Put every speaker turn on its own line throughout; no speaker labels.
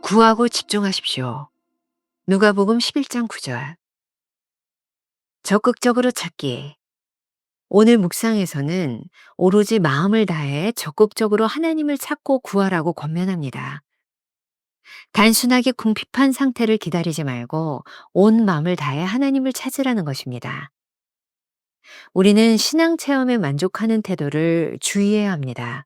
구하고 집중하십시오. 누가복음 11장 9절. 적극적으로 찾기. 오늘 묵상에서는 오로지 마음을 다해 적극적으로 하나님을 찾고 구하라고 권면합니다. 단순하게 궁핍한 상태를 기다리지 말고 온 마음을 다해 하나님을 찾으라는 것입니다. 우리는 신앙 체험에 만족하는 태도를 주의해야 합니다.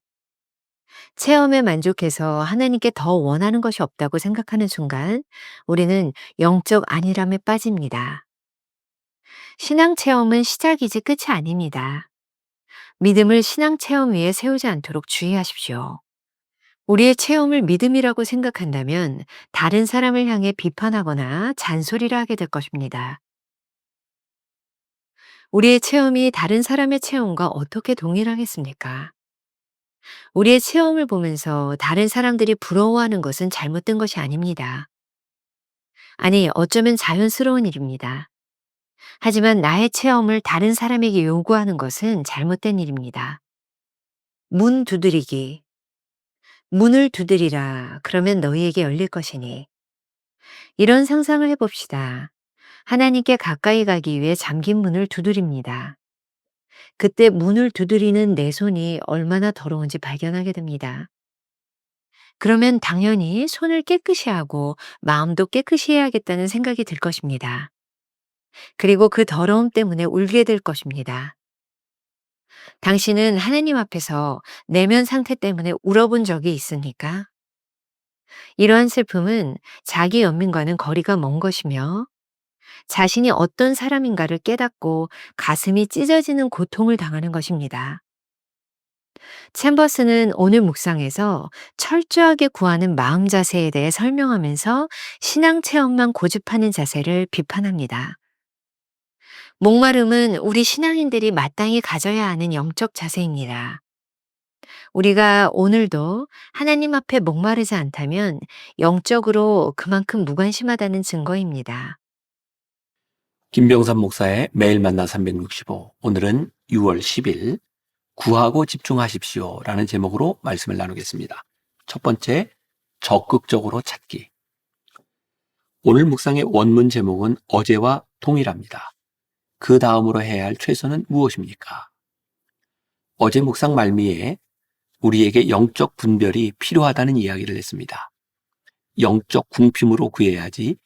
체험에 만족해서 하나님께 더 원하는 것이 없다고 생각하는 순간 우리는 영적 안일함에 빠집니다. 신앙 체험은 시작이지 끝이 아닙니다. 믿음을 신앙 체험 위에 세우지 않도록 주의하십시오. 우리의 체험을 믿음이라고 생각한다면 다른 사람을 향해 비판하거나 잔소리를 하게 될 것입니다. 우리의 체험이 다른 사람의 체험과 어떻게 동일하겠습니까? 우리의 체험을 보면서 다른 사람들이 부러워하는 것은 잘못된 것이 아닙니다. 아니, 어쩌면 자연스러운 일입니다. 하지만 나의 체험을 다른 사람에게 요구하는 것은 잘못된 일입니다. 문 두드리기. 문을 두드리라. 그러면 너희에게 열릴 것이니. 이런 상상을 해봅시다. 하나님께 가까이 가기 위해 잠긴 문을 두드립니다. 그때 문을 두드리는 내 손이 얼마나 더러운지 발견하게 됩니다. 그러면 당연히 손을 깨끗이 하고 마음도 깨끗이 해야겠다는 생각이 들 것입니다. 그리고 그 더러움 때문에 울게 될 것입니다. 당신은 하나님 앞에서 내면 상태 때문에 울어본 적이 있습니까? 이러한 슬픔은 자기 연민과는 거리가 먼 것이며 자신이 어떤 사람인가를 깨닫고 가슴이 찢어지는 고통을 당하는 것입니다. 챔버스는 오늘 묵상에서 철저하게 구하는 마음 자세에 대해 설명하면서 신앙 체험만 고집하는 자세를 비판합니다. 목마름은 우리 신앙인들이 마땅히 가져야 하는 영적 자세입니다. 우리가 오늘도 하나님 앞에 목마르지 않다면 영적으로 그만큼 무관심하다는 증거입니다.
김병삼 목사의 매일 만나 365. 오늘은 6월 10일 구하고 집중하십시오 라는 제목으로 말씀을 나누겠습니다. 첫 번째, 적극적으로 찾기. 오늘 묵상의 원문 제목은 어제와 동일합니다. 그 다음으로 해야 할 최선은 무엇입니까? 어제 묵상 말미에 우리에게 영적 분별이 필요하다는 이야기를 했습니다. 영적 궁핍으로 구해야지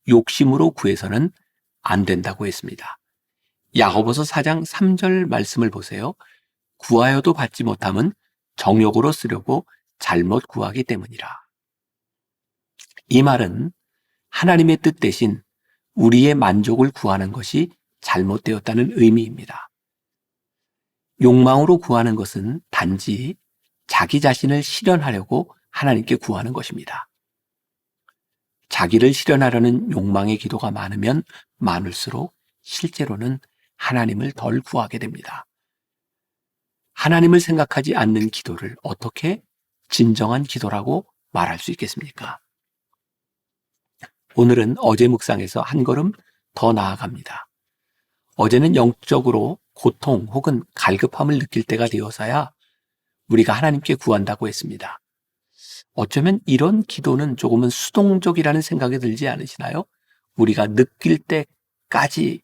욕심으로 구해서는 안 된다고 했습니다. 야고보서 4장 3절 말씀을 보세요. 구하여도 받지 못함은 정욕으로 쓰려고 잘못 구하기 때문이라. 이 말은 하나님의 뜻 대신 우리의 만족을 구하는 것이 잘못되었다는 의미입니다. 욕망으로 구하는 것은 단지 자기 자신을 실현하려고 하나님께 구하는 것입니다. 자기를 실현하려는 욕망의 기도가 많으면 많을수록 실제로는 하나님을 덜 구하게 됩니다. 하나님을 생각하지 않는 기도를 어떻게 진정한 기도라고 말할 수 있겠습니까? 오늘은 어제 묵상에서 한 걸음 더 나아갑니다. 어제는 영적으로 고통 혹은 갈급함을 느낄 때가 되어서야 우리가 하나님께 구한다고 했습니다. 어쩌면 이런 기도는 조금은 수동적이라는 생각이 들지 않으시나요? 우리가 느낄 때까지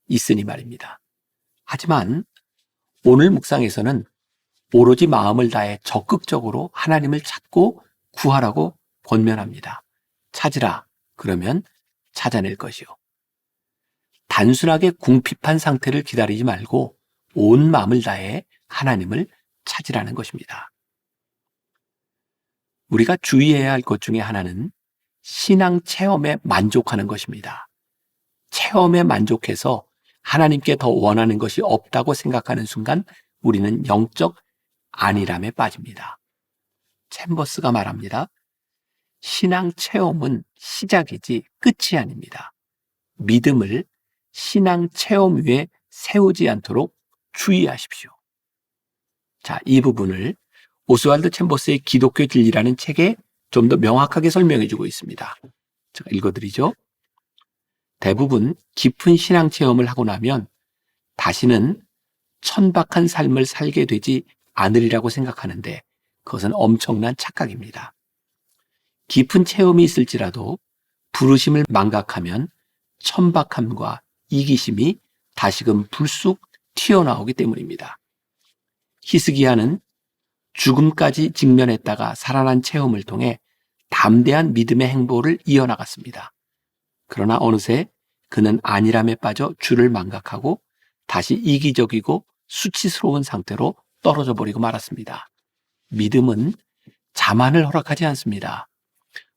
있으니 말입니다. 하지만 오늘 묵상에서는 오로지 마음을 다해 적극적으로 하나님을 찾고 구하라고 권면합니다. 찾으라. 그러면 찾아낼 것이요. 단순하게 궁핍한 상태를 기다리지 말고 온 마음을 다해 하나님을 찾으라는 것입니다. 우리가 주의해야 할 것 중에 하나는 신앙 체험에 만족하는 것입니다. 체험에 만족해서 하나님께 더 원하는 것이 없다고 생각하는 순간 우리는 영적 안일함에 빠집니다. 챔버스가 말합니다. 신앙 체험은 시작이지 끝이 아닙니다. 믿음을 신앙 체험 위에 세우지 않도록 주의하십시오. 자, 이 부분을 오스왈드 챔버스의 기독교 진리라는 책에 좀 더 명확하게 설명해 주고 있습니다. 제가 읽어드리죠. 대부분 깊은 신앙 체험을 하고 나면 다시는 천박한 삶을 살게 되지 않으리라고 생각하는데 그것은 엄청난 착각입니다. 깊은 체험이 있을지라도 부르심을 망각하면 천박함과 이기심이 다시금 불쑥 튀어나오기 때문입니다. 히스기야는 죽음까지 직면했다가 살아난 체험을 통해 담대한 믿음의 행보를 이어나갔습니다. 그러나 어느새 그는 안일함에 빠져 주를 망각하고 다시 이기적이고 수치스러운 상태로 떨어져 버리고 말았습니다. 믿음은 자만을 허락하지 않습니다.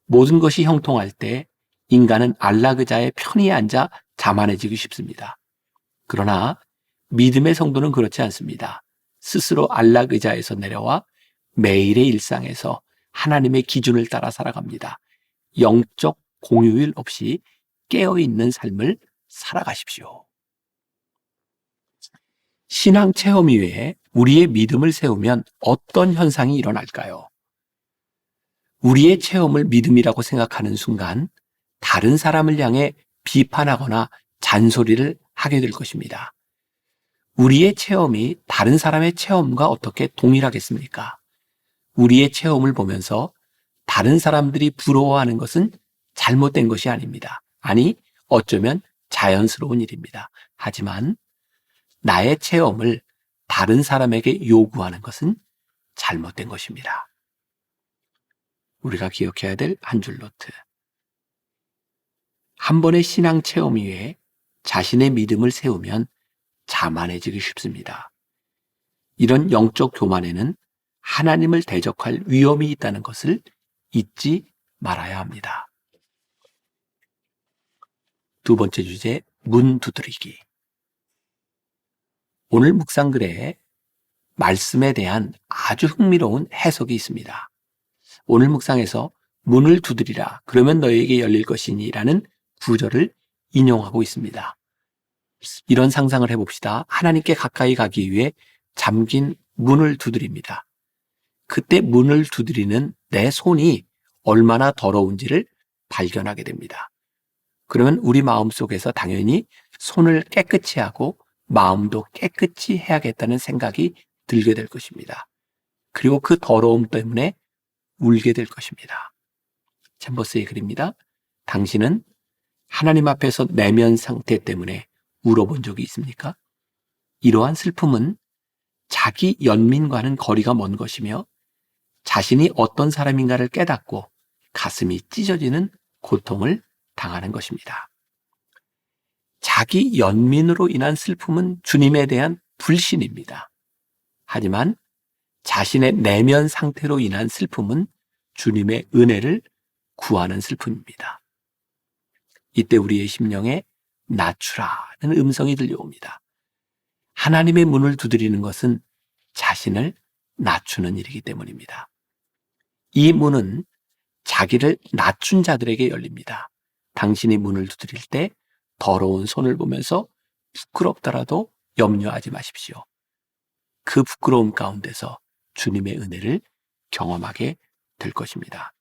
모든 것이 형통할 때 인간은 안락의자의 편히 앉아 자만해지기 쉽습니다. 그러나 믿음의 성도는 그렇지 않습니다. 스스로 안락의자에서 내려와 매일의 일상에서 하나님의 기준을 따라 살아갑니다. 영적 공휴일 없이 깨어있는 삶을 살아가십시오. 신앙 체험 이외에 우리의 믿음을 세우면 어떤 현상이 일어날까요? 우리의 체험을 믿음이라고 생각하는 순간 다른 사람을 향해 비판하거나 잔소리를 하게 될 것입니다. 우리의 체험이 다른 사람의 체험과 어떻게 동일하겠습니까? 우리의 체험을 보면서 다른 사람들이 부러워하는 것은 잘못된 것이 아닙니다. 아니, 어쩌면 자연스러운 일입니다. 하지만 나의 체험을 다른 사람에게 요구하는 것은 잘못된 것입니다. 우리가 기억해야 될 한 줄 노트. 한 번의 신앙 체험 이외에 자신의 믿음을 세우면 자만해지기 쉽습니다. 이런 영적 교만에는 하나님을 대적할 위험이 있다는 것을 잊지 말아야 합니다. 두 번째 주제, 문 두드리기. 오늘 묵상글에 말씀에 대한 아주 흥미로운 해석이 있습니다. 오늘 묵상에서 문을 두드리라 그러면 너희에게 열릴 것이니 라는 구절을 인용하고 있습니다. 이런 상상을 해봅시다. 하나님께 가까이 가기 위해 잠긴 문을 두드립니다. 그때 문을 두드리는 내 손이 얼마나 더러운지를 발견하게 됩니다. 그러면 우리 마음속에서 당연히 손을 깨끗이 하고 마음도 깨끗이 해야겠다는 생각이 들게 될 것입니다. 그리고 그 더러움 때문에 울게 될 것입니다. 챔버스의 글입니다. 당신은 하나님 앞에서 내면 상태 때문에 울어본 적이 있습니까? 이러한 슬픔은 자기 연민과는 거리가 먼 것이며 자신이 어떤 사람인가를 깨닫고 가슴이 찢어지는 고통을 당하는 것입니다. 자기 연민으로 인한 슬픔은 주님에 대한 불신입니다. 하지만 자신의 내면 상태로 인한 슬픔은 주님의 은혜를 구하는 슬픔입니다. 이때 우리의 심령에 낮추라는 음성이 들려옵니다. 하나님의 문을 두드리는 것은 자신을 낮추는 일이기 때문입니다. 이 문은 자기를 낮춘 자들에게 열립니다. 당신이 문을 두드릴 때 더러운 손을 보면서 부끄럽더라도 염려하지 마십시오. 그 부끄러움 가운데서 주님의 은혜를 경험하게 될 것입니다.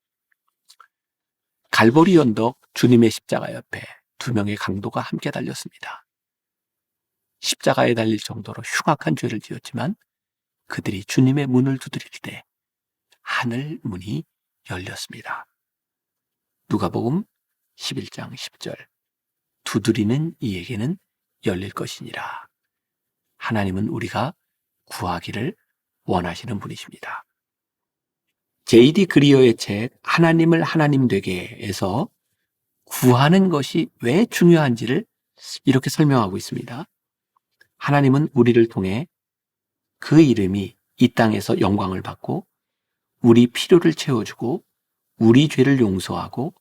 갈보리 언덕 주님의 십자가 옆에 두 명의 강도가 함께 달렸습니다. 십자가에 달릴 정도로 흉악한 죄를 지었지만 그들이 주님의 문을 두드릴 때 하늘 문이 열렸습니다. 누가복음 11장 10절. 두드리는 이에게는 열릴 것이니라. 하나님은 우리가 구하기를 원하시는 분이십니다. J.D. 그리어의 책 하나님을 하나님 되게에서 구하는 것이 왜 중요한지를 이렇게 설명하고 있습니다. 하나님은 우리를 통해 그 이름이 이 땅에서 영광을 받고 우리 필요를 채워주고 우리 죄를 용서하고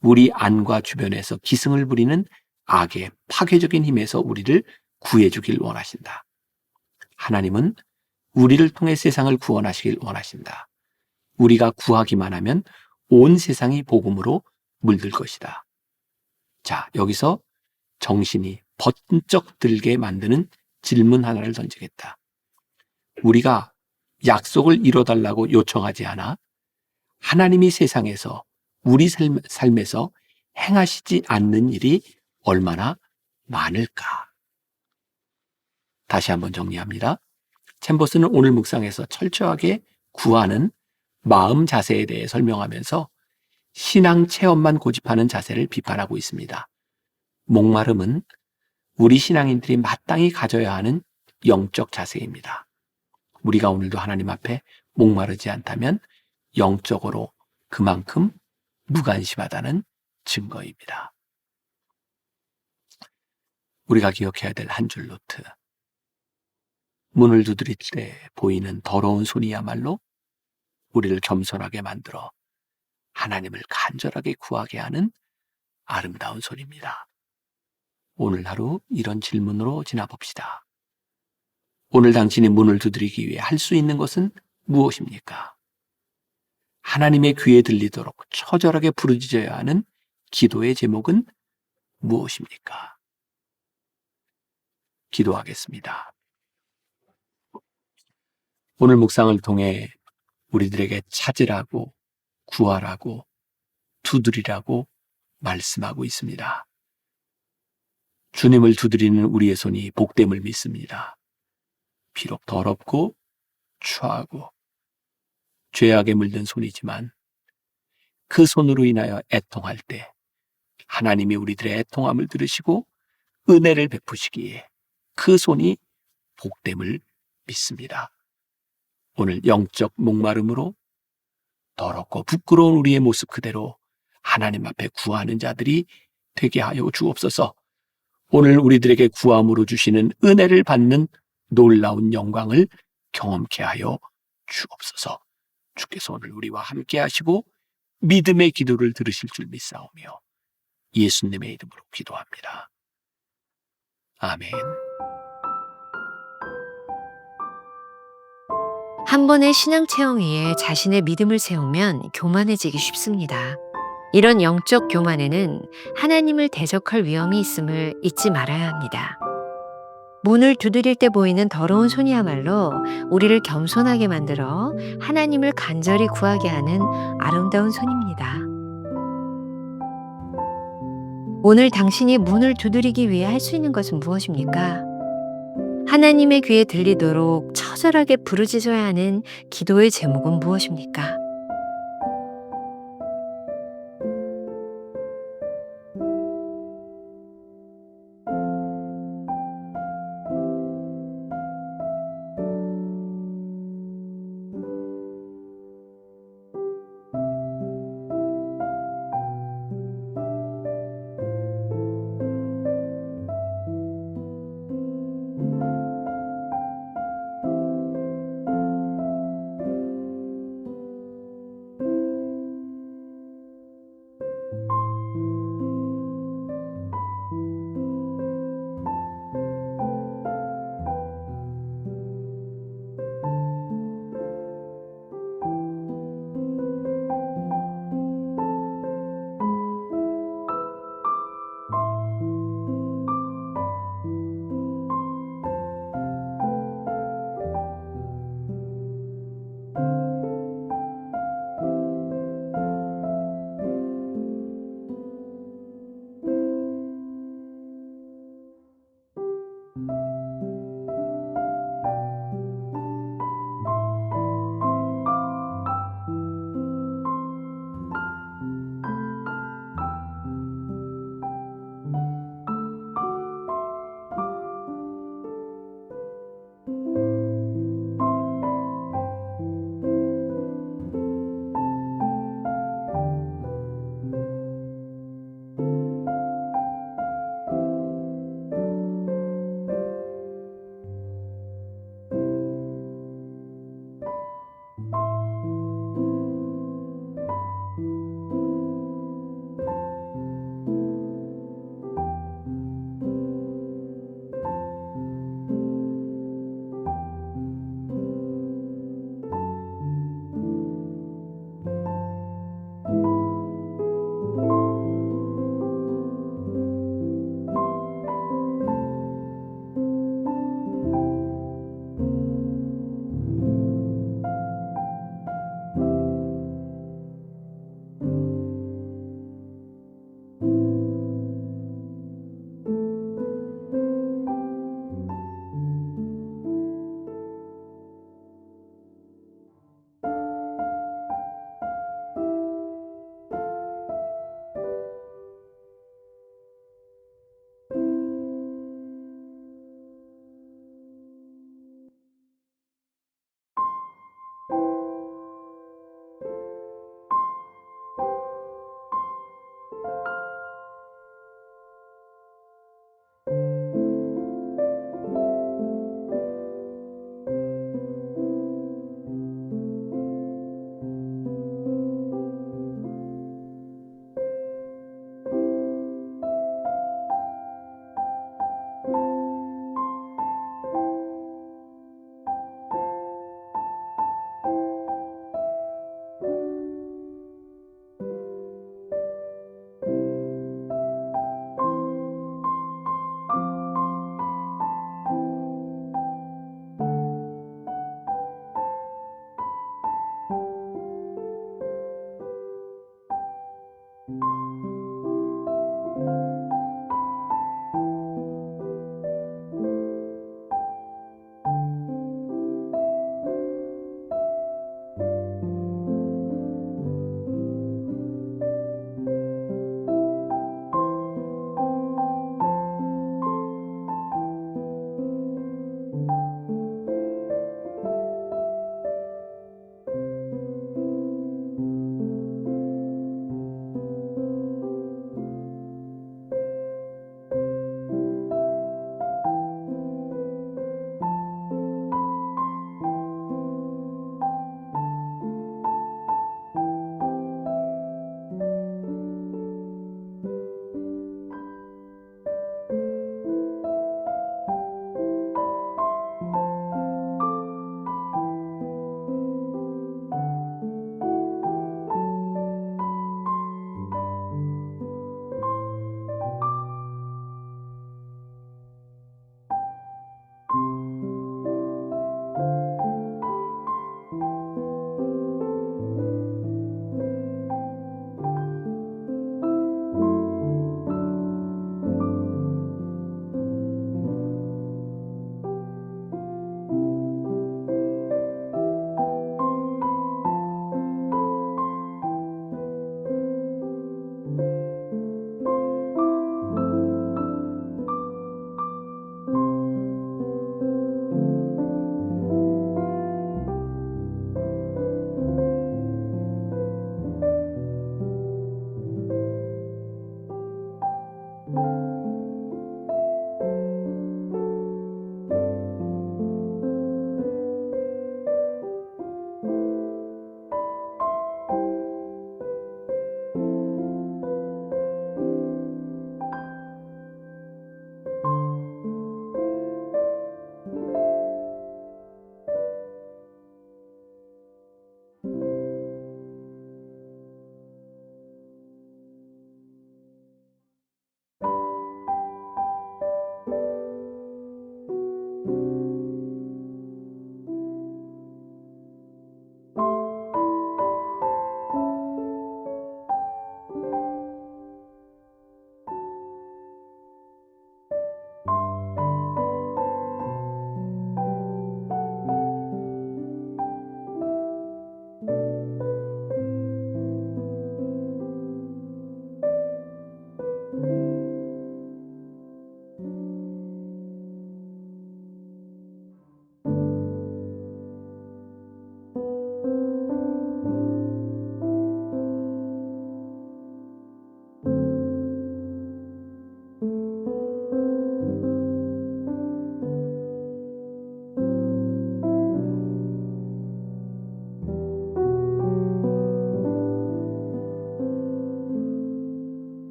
우리 안과 주변에서 기승을 부리는 악의 파괴적인 힘에서 우리를 구해주길 원하신다. 하나님은 우리를 통해 세상을 구원하시길 원하신다. 우리가 구하기만 하면 온 세상이 복음으로 물들 것이다. 자, 여기서 정신이 번쩍 들게 만드는 질문 하나를 던지겠다. 우리가 약속을 이뤄달라고 요청하지 않아 하나님이 세상에서 우리 삶에서 행하시지 않는 일이 얼마나 많을까? 다시 한번 정리합니다. 챔버스는 오늘 묵상에서 철저하게 구하는 마음 자세에 대해 설명하면서 신앙 체험만 고집하는 자세를 비판하고 있습니다. 목마름은 우리 신앙인들이 마땅히 가져야 하는 영적 자세입니다. 우리가 오늘도 하나님 앞에 목마르지 않다면 영적으로 그만큼 무관심하다는 증거입니다. 우리가 기억해야 될 한 줄 노트. 문을 두드릴 때 보이는 더러운 손이야말로 우리를 겸손하게 만들어 하나님을 간절하게 구하게 하는 아름다운 손입니다. 오늘 하루 이런 질문으로 지나봅시다. 오늘 당신이 문을 두드리기 위해 할 수 있는 것은 무엇입니까? 하나님의 귀에 들리도록 처절하게 부르짖어야 하는 기도의 제목은 무엇입니까? 기도하겠습니다. 오늘 묵상을 통해 우리들에게 찾으라고, 구하라고, 두드리라고 말씀하고 있습니다. 주님을 두드리는 우리의 손이 복됨을 믿습니다. 비록 더럽고 추하고 죄악에 물든 손이지만 그 손으로 인하여 애통할 때 하나님이 우리들의 애통함을 들으시고 은혜를 베푸시기에 그 손이 복됨을 믿습니다. 오늘 영적 목마름으로 더럽고 부끄러운 우리의 모습 그대로 하나님 앞에 구하는 자들이 되게 하여 주옵소서. 오늘 우리들에게 구함으로 주시는 은혜를 받는 놀라운 영광을 경험케 하여 주옵소서. 주께서 오늘 우리와 함께 하시고 믿음의 기도를 들으실 줄 믿사오며 예수님의 이름으로 기도합니다. 아멘.
한 번의 신앙 체험 위에 자신의 믿음을 세우면 교만해지기 쉽습니다. 이런 영적 교만에는 하나님을 대적할 위험이 있음을 잊지 말아야 합니다. 문을 두드릴 때 보이는 더러운 손이야말로 우리를 겸손하게 만들어 하나님을 간절히 구하게 하는 아름다운 손입니다. 오늘 당신이 문을 두드리기 위해 할 수 있는 것은 무엇입니까? 하나님의 귀에 들리도록 처절하게 부르짖어야 하는 기도의 제목은 무엇입니까?